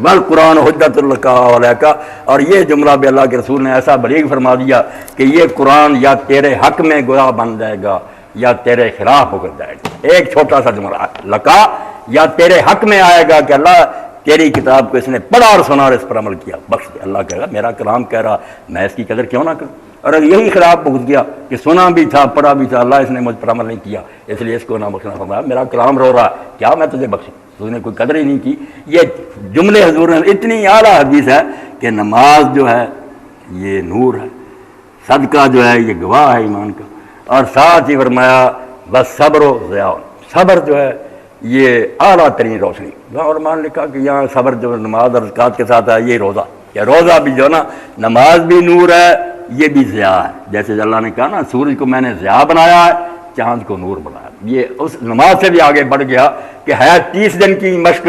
والقرآن حجت لک علیک، اور یہ جملہ بھی اللہ کے رسول نے ایسا بلیغ فرما دیا کہ یہ قرآن یا تیرے حق میں گواہ بن جائے گا یا تیرے خلاف ہو کر جائے گا۔ ایک چھوٹا سا جملہ لکا، یا تیرے حق میں آئے گا کہ اللہ تیری کتاب کو اس نے پڑھا اور سنا اور اس پر عمل کیا، بخش دے۔ اللہ کہے گا میرا کلام کہہ رہا، میں اس کی قدر کیوں نہ کروں؟ اور اگر یہی خلاف بھگت گیا کہ سنا بھی تھا پڑھا بھی تھا، اللہ اس نے مجھ پر عمل نہیں کیا اس لیے اس کو نہ بخشنا، فرمایا میرا کلام رو رہا، کیا میں تجھے بخشوں؟ تو نے کوئی قدر ہی نہیں کی۔ یہ جملے حضور نے اتنی اعلیٰ حدیث ہے کہ نماز جو ہے یہ نور ہے، صدقہ جو ہے یہ گواہ ہے ایمان کا، اور ساتھ ہی فرمایا بس صبر و ضیاء، صبر جو ہے یہ اعلیٰ ترین روشنی۔ اور مان لکھا کہ یہاں صبر جو نماز اور زکوٰۃ کے ساتھ ہے یہ روزہ، کہ روزہ بھی جو ہے نا، نماز بھی نور ہے، یہ بھی ضیاء ہے. جیسے اللہ نے کہا نا سورج کو میں نے ضیاء بنایا ہے، چاند کو نور بنایا. یہ اس نماز سے بھی آگے بڑھ گیا کہ ہے 30 دن کی مشق،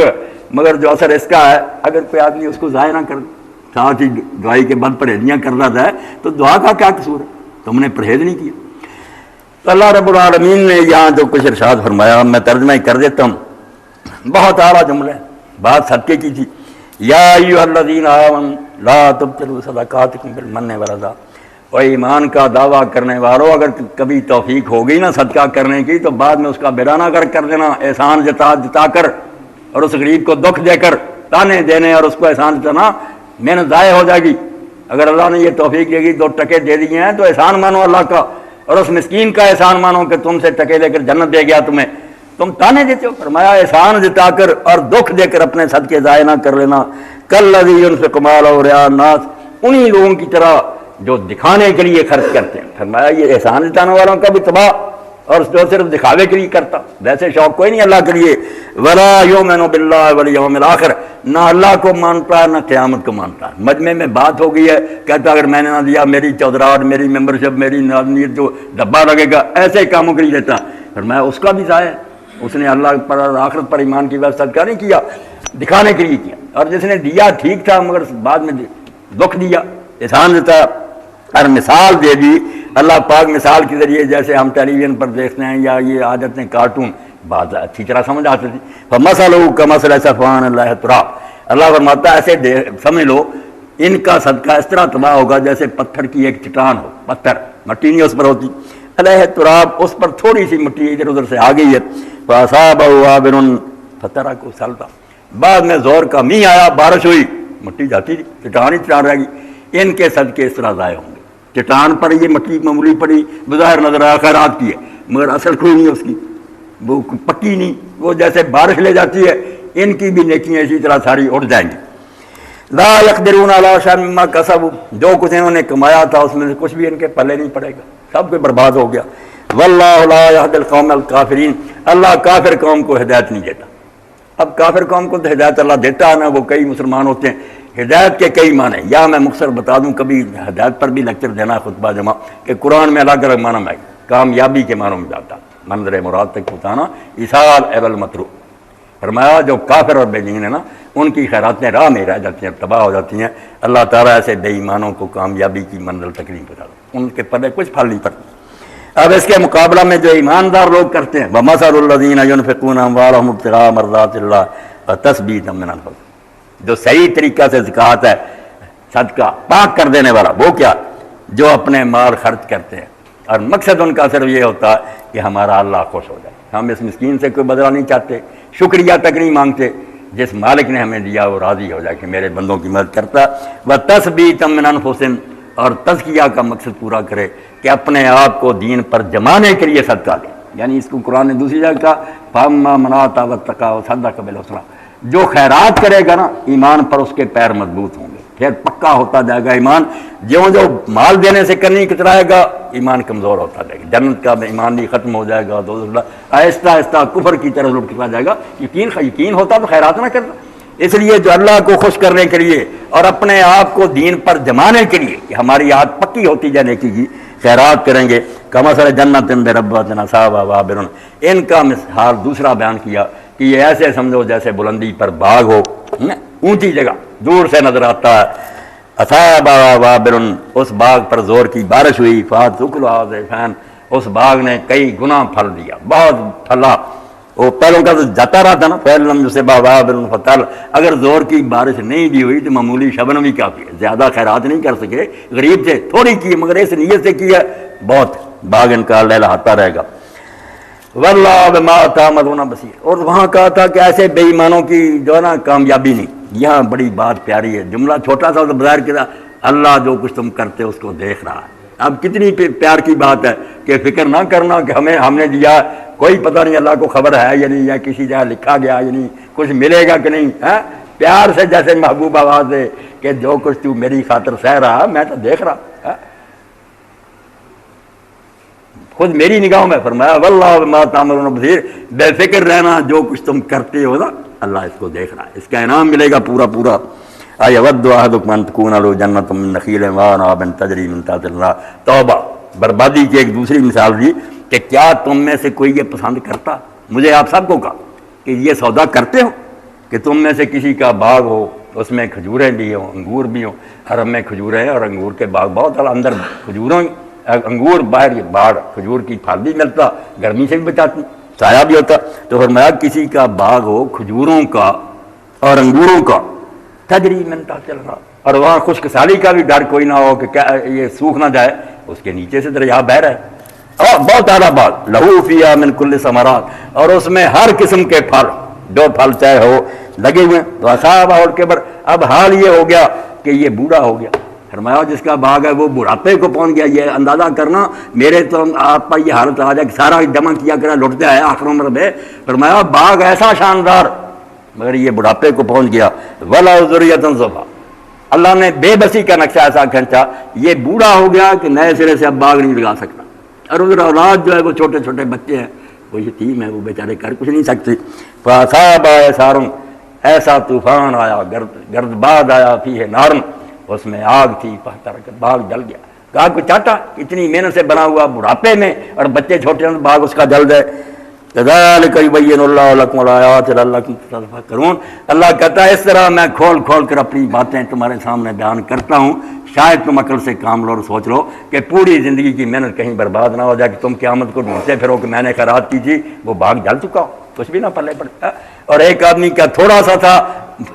مگر جو اثر اس کا ہے اگر کوئی آدمی اس کو ضائع نہ کر، ساتھ ہی دعائی کے بعد پرہیزیاں کرتا ہے تو دعا کا کیا قصور ہے؟ تم نے پرہیز نہیں کیا. تو اللہ رب العالمین نے یہاں جو کچھ ارشاد فرمایا میں ترجمہ ہی کر دیتا ہوں، بہت اعلیٰ جملہ ہے، بات صدقے کی تھی. یا ایھا الذین آمنوا لا تبطلوا صدقاتکم بالمن والعذا. اور ایمان کا دعویٰ کرنے والوں، اگر کبھی توفیق ہو گئی نا صدقہ کرنے کی تو بعد میں اس کا بیرانہ کر دینا، احسان جتا کر اور اس غریب کو دکھ دے کر تانے دینے اور اس کو احسان جتانا، محنت ضائع ہو جائے گی. اگر اللہ نے یہ توفیق دے گی 2 ٹکے دے دیے ہیں تو احسان مانو اللہ کا، اور اس مسکین کا احسان مانو کہ تم سے ٹکے دے کر جنت دے گیا تمہیں، تم تانے دیتے ہو. فرمایا احسان جتا کر اور دکھ دے کر اپنے صدقے ضائع نہ کر لینا. کالذی ینفق مالہ رئاء الناس، انہی لوگوں کی طرح جو دکھانے کے لیے خرچ کرتے ہیں. فرمایا یہ احسان جتانے والوں کا بھی تباہ، اور جو صرف دکھاوے کے لیے کرتا، ویسے شوق کوئی نہیں اللہ کے لیے. ولا یؤمن باللہ والیوم الآخر، نہ اللہ کو مانتا ہے نہ قیامت کو مانتا ہے. مجمع میں بات ہو گئی ہے، کہتا اگر میں نے نہ دیا میری چودراہٹ، میری ممبرشپ، میری ناظرین جو ڈبہ لگے گا، ایسے کاموں کے لیے دیتا. فرمایا اس کا بھی ضائع ہے، اس نے اللہ پر اور آخرت پر ایمان کی وجہ سے صدقہ نہیں کیا، دکھانے کے لیے کیا. اور جس نے دیا ٹھیک تھا مگر بعد میں دکھ دیا، احسان دیتا اور مثال دے دی. اللہ پاک مثال کے ذریعے جیسے ہم ٹیلی ویژن پر دیکھتے ہیں یا یہ عادت ہیں کارٹون، بات اچھی طرح سمجھ آتی تھی. فَمَثَلُهُ كَمَثَلِ صَفْوَانٍ لَا تُرَابٍ، اللہ فرماتا ہے ایسے سمجھ لو ان کا صدقہ اس طرح تباہ ہوگا جیسے پتھر کی ایک چٹان ہو، پتھر مٹی نہیں اس پر ہوتی، علیہ تراب، اس پر تھوڑی سی مٹی ادھر ادھر سے آ گئی ہے. فَأَصَابَهُ وَابِلٌ فَتَرَكَهُ صَلْدًا، بعد میں زور کا میہ آیا، بارش ہوئی، مٹی جاتی تھی، چٹان ہی چٹان رہ گئی. ان کے صدقے اس طرح ضائع ہوں گے. چٹان پر یہ مٹی معمولی پڑی، بظاہر نظر آیا خیرات کی ہے مگر اصل کوئی نہیں اس کی، وہ پکی نہیں، وہ جیسے بارش لے جاتی ہے. ان کی بھی نیکیاں اسی طرح ساری اڑ جائیں گی. لا یقدرون علی شیء مما کسبوا، جو کچھ انہوں نے کمایا تھا اس میں سے کچھ بھی ان کے پلے نہیں پڑے گا، سب کچھ برباد ہو گیا. واللہ لا یہدی القوم الکافرین، اللہ کافر قوم کو ہدایت نہیں دیتا. اب کافر قوم کو تو ہدایت اللہ دیتا ہے نا، وہ کئی مسلمان ہوتے ہیں. ہدایت کے کئی معنی، یا میں مختصر بتا دوں، کبھی ہدایت پر بھی لیکچر دینا خطبہ جمع، کہ قرآن میں الگ الگ معنی میں کامیابی کے معنوں میں جاتا، منظر مراد تک پہنچانا، ایصال الی المطلوب. فرمایا جو کافر اور بے دین ہے نا، ان کی خیراتیں راہ میں رہ جاتی ہیں، تباہ ہو جاتی ہیں. اللہ تعالیٰ ایسے بے ایمانوں کو کامیابی کی منزل تک نہیں پہنچاتا، ان کے پلے کچھ پھل نہیں پڑتا. اب اس کے مقابلہ میں جو ایماندار لوگ کرتے ہیں، وَمَثَلُ الَّذِينَ يُنْفِقُونَ أَمْوَالَهُمُ ابْتِغَاءَ مَرْضَاتِ اللَّهِ وَتَثْبِيتًا مِنْ أَنفُسِهِمْ، جو صحیح طریقہ سے زکوٰۃ ہے، صدقہ پاک کر دینے والا، وہ کیا؟ جو اپنے مال خرچ کرتے ہیں اور مقصد ان کا صرف یہ ہوتا ہے کہ ہمارا اللہ خوش ہو جائے. ہم اس مسکین سے کوئی بدلہ نہیں چاہتے، شکریہ تک نہیں مانگتے، جس مالک نے ہمیں دیا وہ راضی ہو جائے کہ میرے بندوں کی مدد کرتا. وَتَثْبِيتًا مِنْ أَنفُسِهِمْ، اور تزکیہ کا مقصد پورا کرے کہ اپنے آپ کو دین پر جمانے کے لیے صدقہ دے. یعنی اس کو قرآن نے دوسری جگہ کہا فَأَمَّا مَنْ آتَىٰ وَاتَّقَىٰ وَصَدَّقَ بِالْحُسْنَىٰ، جو خیرات کرے گا نا ایمان پر اس کے پیر مضبوط ہوں گے، پھر پکا ہوتا جائے گا ایمان. جو مال دینے سے کرنی کترائے گا ایمان کمزور ہوتا جائے گا، جنت کا ایمان نہیں ختم ہو جائے گا، آہستہ آہستہ کفر کی طرف لٹکتا جائے گا. یقین ہوتا تو خیرات نہ کرتا. اس لیے جو اللہ کو خوش کرنے کے لیے اور اپنے آپ کو دین پر جمانے کے لیے کہ ہماری عادت پکی ہوتی جانے کی خیرات کریں گے. کمثل جنۃ بربوۃ اصابھا وابل، ان کا مثال دوسرا بیان کیا کہ یہ ایسے سمجھو جیسے بلندی پر باغ ہو، اونچی جگہ دور سے نظر آتا ہے. اصابھا وابل، اس باغ پر زور کی بارش ہوئی. فات اکلھا ضعفین، اس باغ نے کئی گنا پھل دیا، بہت پھلا. وہ پہلوں کا تو جاتا رہا تھا نا، فَإِن يُصِبْهَا وَابِلٌ فَطَلٌ، اگر زور کی بارش نہیں بھی ہوئی تو معمولی شبنم بھی کافی ہے. زیادہ خیرات نہیں کر سکے، غریب سے تھوڑی کی مگر اس نیت سے کی ہے، بہت باغ ان کا لہلہاتا رہے گا. وَاللَّهُ بِمَا تَعْمَلُونَ بَصِيرٌ، اور وہاں کہا تھا کہ ایسے بے ایمانوں کی جو ہے نا کامیابی نہیں. یہاں بڑی بات پیاری ہے، جملہ چھوٹا سا بظاہر کیا، اللہ جو کچھ تم کرتے اس کو دیکھ رہا ہے. اب کتنی پیار کی بات ہے کہ فکر نہ کرنا کہ ہم نے دیا، کوئی پتہ نہیں اللہ کو خبر ہے یا نہیں، یا کسی جگہ لکھا گیا یا نہیں، کچھ ملے گا کہ نہیں. پیار سے جیسے محبوب آواز ہے کہ جو کچھ تو میری خاطر سہ رہا میں تو دیکھ رہا، خود میری نگاہوں میں. فرمایا واللہ بما تعملون بصیر، بے فکر رہنا، جو کچھ تم کرتے ہو نا اللہ اس کو دیکھ رہا ہے، اس کا انعام ملے گا پورا پورا. اَیَوَدُّ أَحَدُکُمْ أَن تَکُونَ لَهُ جَنَّةٌ مِّن نَخِیلٍ وَأَعْنَابٍ تَجْرِی مِن تَحْتِهَا الْأَنْہَارُ۔ توبہ، بربادی کی ایک دوسری مثال دی کہ کیا تم میں سے کوئی یہ پسند کرتا، مجھے آپ سب کو کہا کہ یہ سودا کرتے ہو کہ تم میں سے کسی کا باغ ہو، اس میں کھجوریں بھی ہوں، انگور بھی ہوں، حرم میں کھجوریں ہیں اور انگور کے باغ بہت سارا، اندر کھجوروں انگور، باہر کھجور کی پھل بھی ملتا، گرمی سے بھی بچاتی، سایہ بھی ہوتا۔ تو فرمایا کسی کا باغ ہو کھجوروں کا اور انگوروں کا، تجری من تحتہا الانہار، اور وہاں خشک سالی کا بھی ڈر کوئی نہ ہو کہ کیا یہ سوکھ نہ جائے، اس کے نیچے سے دریا بہہ رہا ہے، اور بہت اعلیٰ بات، لہو فیہا من کل ثمرات، اور اس میں ہر قسم کے پھل، جو پھل چاہے ہو لگے ہوئے ہیں۔ تو اصحابہ الکبر، اب حال یہ ہو گیا کہ یہ بوڑھا ہو گیا۔ فرمایا جس کا باغ ہے وہ بڑھاپے کو پہنچ گیا، یہ اندازہ کرنا میرے تو آپ پر یہ حالت آ جائے کہ سارا جمع کیا کرا لوٹتے آیا آخر عمر میں۔ فرمایا باغ ایسا شاندار، مگر یہ بڑھاپے کو پہنچ گیا۔ وَلَا ذُرِّيَّةً ضُعَفَاءَ، اللہ نے بے بسی کا نقشہ ایسا کھینچا، یہ بوڑھا ہو گیا کہ نئے سرے سے اب باغ نہیں لگا سکتا، اور ادھر اولاد جو ہے وہ چھوٹے چھوٹے بچے ہیں، وہ یتیم ہے، وہ بیچارے کر کچھ نہیں سکتے۔ فَأَصَابَهَا إِعْصَارٌ، ایسا طوفان آیا، گرد باد آیا، فیہ نار، اس میں آگ تھی، فاحترقت، باغ جل گیا۔ کہا کوئی چاہتا اتنی محنت سے بنا ہوا بڑھاپے میں اور بچے چھوٹے ہیں، باغ اس کا جل جائے۔ کذالک یبین اللہ لکم الآیات لعلکم تتفکرون، اللہ کہتا ہے اس طرح میں کھول کھول کر اپنی باتیں تمہارے سامنے بیان کرتا ہوں، شاید تم عقل سے کام لو اور سوچ لو کہ پوری زندگی کی محنت کہیں برباد نہ ہو جائے، کہ تم قیامت کو ڈھونڈتے پھرو کہ میں نے خیرات کی تھی، وہ باغ جل چکا ہو، کچھ بھی نہ پلے پڑتا۔ اور ایک آدمی کا تھوڑا سا تھا،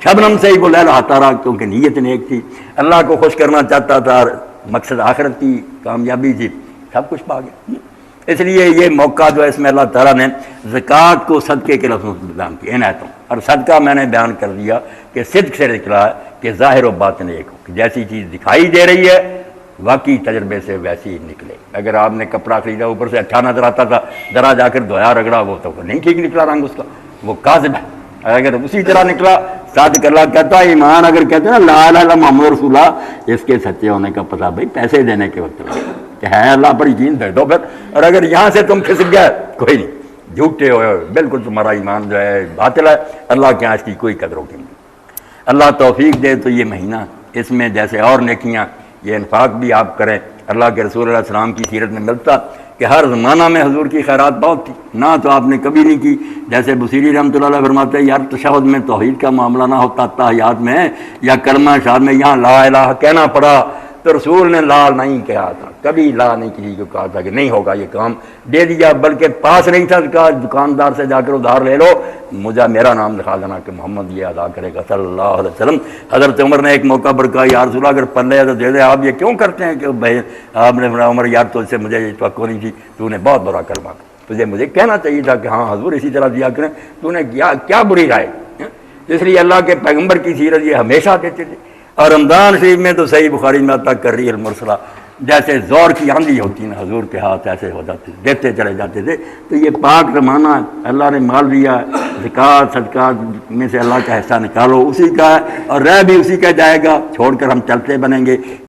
شبنم سے ہی وہ لہلاتا رہا، کیونکہ نیت نیک تھی، اللہ کو خوش کرنا چاہتا تھا، مقصد آخرت کی کامیابی تھی، سب کچھ پا گیا۔ اس لیے یہ موقع جو ہے اس میں اللہ تعالیٰ نے زکوٰۃ کو صدقے کے لفظوں سے بیان کیا، عنایتوں، اور صدقہ میں نے بیان کر دیا کہ صدق سے نکلا ہے کہ ظاہر و باطن ایک ہو، کہ جیسی چیز دکھائی دے رہی ہے واقعی تجربے سے ویسی ہی نکلے۔ اگر آپ نے کپڑا خریدا اوپر سے اچھا نظر آتا تھا، ذرا جا کر دھویا رگڑا، وہ تو نہیں ٹھیک نکلا رنگ اس کا، وہ کاذب ہے۔ اگر اسی طرح نکلا، صادق اللہ کہتا ہے ایمان اگر کہتے ہیں نا لا الہ الا محمد رسول اللہ، اس کے سچے ہونے کا پتہ بھائی پیسے دینے کے وقت کہ ہے اللہ پر یقین دے دو پھر، اور اگر یہاں سے تم کھسک گئے کوئی نہیں، جھوٹے ہوئے بالکل تمہارا ایمان جو ہے باطل ہے، اللہ کے یہاں اس کی کوئی قدر و قیمت نہیں۔ اللہ توفیق دے تو یہ مہینہ، اس میں جیسے اور نیکیاں، یہ انفاق بھی آپ کریں، اللہ کے رسول علیہ السلام کی سیرت میں ملتا کہ ہر زمانہ میں حضور کی خیرات بہت تھی، نہ تو آپ نے کبھی نہیں کی، جیسے بصیری رحمۃ اللہ علیہ فرماتے ہیں یار تشہد میں توحید کا معاملہ نہ ہوتا، تحیات میں یا کلمہ شہادت میں یہاں لا الہ کہنا پڑا تو رسول نے لا نہیں کہا تھا، کبھی لا نہیں کسی کو کہا تھا کہ نہیں ہوگا یہ کام، دے دیا، بلکہ پاس نہیں تھا، کہا دکاندار سے جا کر ادھار لے لو، مجھے میرا نام لکھا دینا کہ محمد یہ ادا کرے گا صلی اللہ علیہ وسلم۔ حضرت عمر نے ایک موقع پر کہا یا رسول اللہ اگر پلے ہے تو دے دے، آپ یہ کیوں کرتے ہیں کہ بھائی آپ نے فرمایا عمر یار تو اس سے مجھے یہ توقع نہیں تھی، تو نے بہت برا کلمہ کہا، تجھے مجھے کہنا چاہیے تھا کہ ہاں حضور اسی طرح دیا کریں، تو نے کیا بری رائے۔ اس لیے اللہ کے پیغمبر کی سیرت یہ ہمیشہ دیتے تھے۔ اور رمضان شریف میں تو صحیح بخاری میں آتا کر رہی المرسلہ، جیسے زور کی آندھی ہوتی نا، حضور کے ہاتھ ایسے ہو جاتے، دیتے چلے جاتے تھے۔ تو یہ پاک زمانہ ہے، اللہ نے مال دیا، زکوٰۃ صدقات میں سے اللہ کا حصہ نکالو، اسی کا ہے اور رہ بھی اسی کا جائے گا، چھوڑ کر ہم چلتے بنیں گے۔